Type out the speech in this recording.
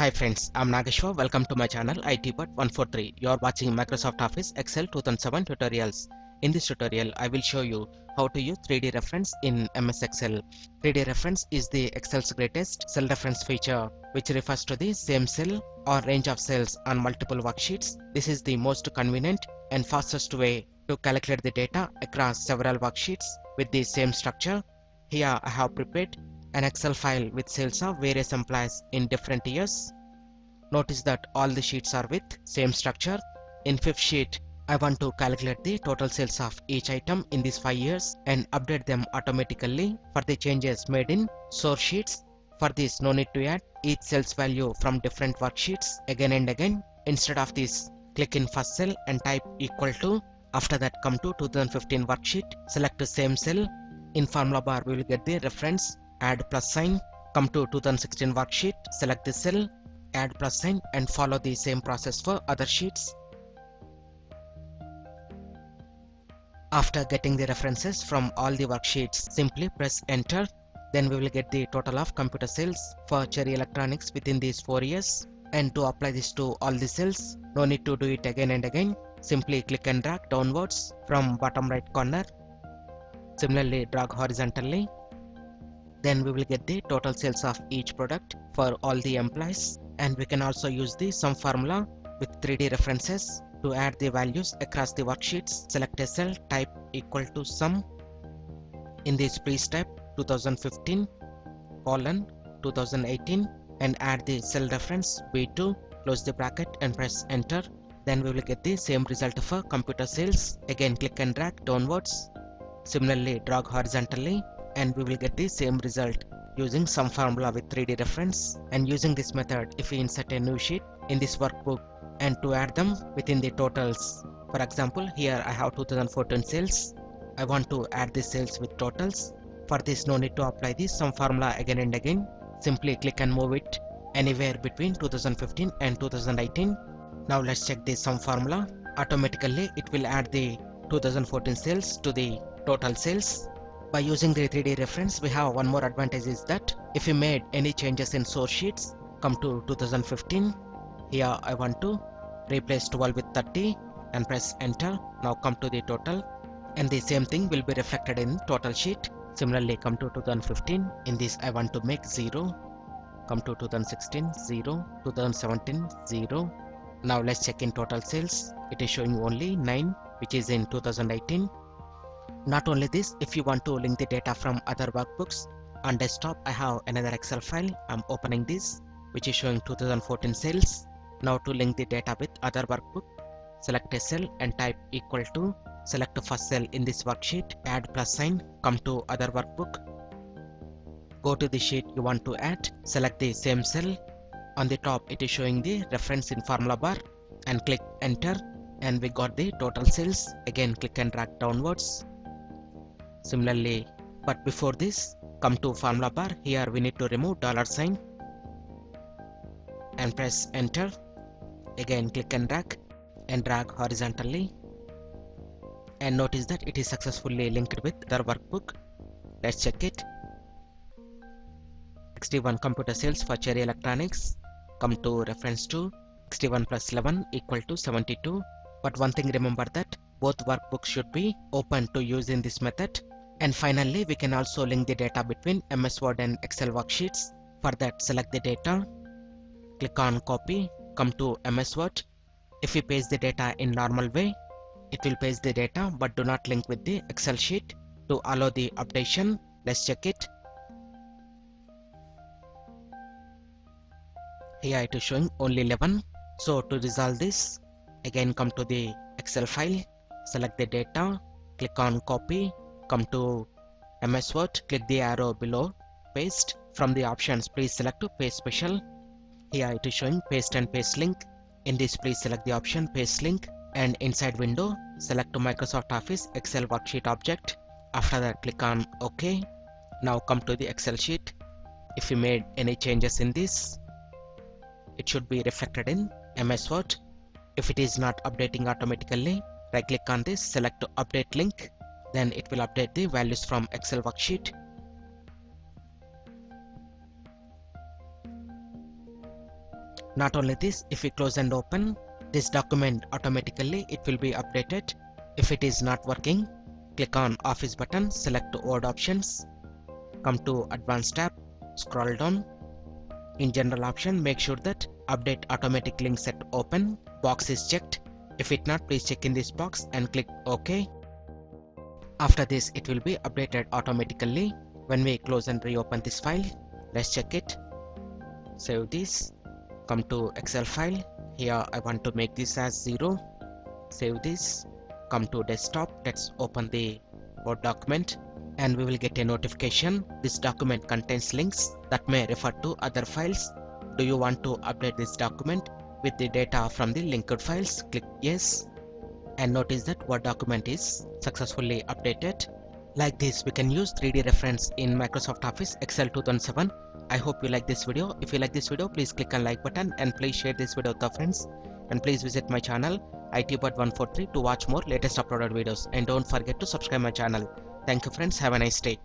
Hi friends, I'm Nageshwar. Welcome to my channel ITbot143. You are watching Microsoft Office Excel 2007 tutorials. In this tutorial, I will show you how to use 3D reference in MS Excel. 3D reference is the Excel's greatest cell reference feature, which refers to the same cell or range of cells on multiple worksheets. This is the most convenient and fastest way to calculate the data across several worksheets with the same structure. Here I have prepared an Excel file with cells of various employees in different years. Notice that all the sheets are with same structure. In fifth sheet, I want to calculate the total sales of each item in these 5 years and update them automatically for the changes made in source sheets. For this, no need to add each cell's value from different worksheets again and again. Instead of this, click in first cell and type equal to. After that, come to 2015 worksheet, select the same cell. In formula bar, we will get the reference, add plus sign. Come to 2016 worksheet, select the cell, add plus sign, and follow the same process for other sheets. After getting the references from all the worksheets, simply press enter. Then we will get the total of computer sales for Cherry Electronics within these 4 years. And to apply this to all the cells, no need to do it again and again. Simply click and drag downwards from bottom right corner. Similarly, drag horizontally. Then we will get the total sales of each product for all the employees. And we can also use the sum formula with 3D references to add the values across the worksheets. Select a cell, type equal to sum. In this, please type 2015 colon 2018 and add the cell reference B2, close the bracket and press enter. Then we will get the same result for computer sales. Again, click and drag downwards. Similarly, drag horizontally and we will get the same result using sum formula with 3D reference. And using this method, if we insert a new sheet in this workbook and to add them within the totals. For example, here I have 2014 sales. I want to add the sales with totals. For this, no need to apply the sum formula again and again. Simply click and move it anywhere between 2015 and 2018. Now let's check the sum formula. Automatically, it will add the 2014 sales to the total sales. By using the 3D reference, we have one more advantage is that if you made any changes in source sheets, come to 2015. Here I want to replace 12 with 30 and press enter. Now come to the total and the same thing will be reflected in total sheet. Similarly, come to 2015. In this, I want to make 0. Come to 2016, 0. 2017, 0. Now let's check in total sales. It is showing only 9, which is in 2018. Not only this, if you want to link the data from other workbooks, on desktop I have another Excel file. I'm opening this, which is showing 2014 sales. Now to link the data with other workbook, select a cell and type equal to. Select the first cell in this worksheet, add plus sign, come to other workbook. Go to the sheet you want to add, select the same cell. On the top it is showing the reference in formula bar and click enter and we got the total sales. Again click and drag downwards. Similarly, but before this, come to formula bar. Here we need to remove $sign and press enter. Again click and drag horizontally. And notice that it is successfully linked with the workbook. Let's check it. 61 computer sales for Cherry Electronics. Come to reference to 61 plus 11 equal to 72. But one thing, remember that both workbooks should be open to use in this method. And finally, we can also link the data between MS Word and Excel worksheets. For that, select the data, click on copy, come to MS Word. If we paste the data in normal way, it will paste the data but do not link with the Excel sheet. To allow the updation, let's check it. Here it is showing only 11. So to resolve this, again come to the Excel file, select the data, click on copy, come to MS Word, click the arrow below, paste. From the options, please select to paste special. Here it is showing paste and paste link. In this, please select the option paste link and inside window, select to Microsoft Office Excel worksheet object. After that, click on OK. Now come to the Excel sheet. If you made any changes in this, it should be reflected in MS Word. If it is not updating automatically, right click on this, select to update link. Then it will update the values from Excel worksheet. Not only this, if we close and open this document, automatically it will be updated. If it is not working, click on Office button, select Word options, come to Advanced tab, scroll down. In General option, make sure that Update Automatic Link Set Open box is checked. If it not, please check in this box and click OK. After this, it will be updated automatically. When we close and reopen this file, let's check it. Save this, come to Excel file. Here I want to make this as 0. Save this, come to desktop. Let's open the Word document and we will get a notification. This document contains links that may refer to other files. Do you want to update this document with the data from the linked files? Click yes, and notice that Word document is successfully updated. Like this, we can use 3D reference in Microsoft Office Excel 2007. I hope you like this video. If you like this video, please click on like button and please share this video with your friends. And please visit my channel ITbot143 to watch more latest uploaded videos. And don't forget to subscribe my channel. Thank you friends. Have a nice day.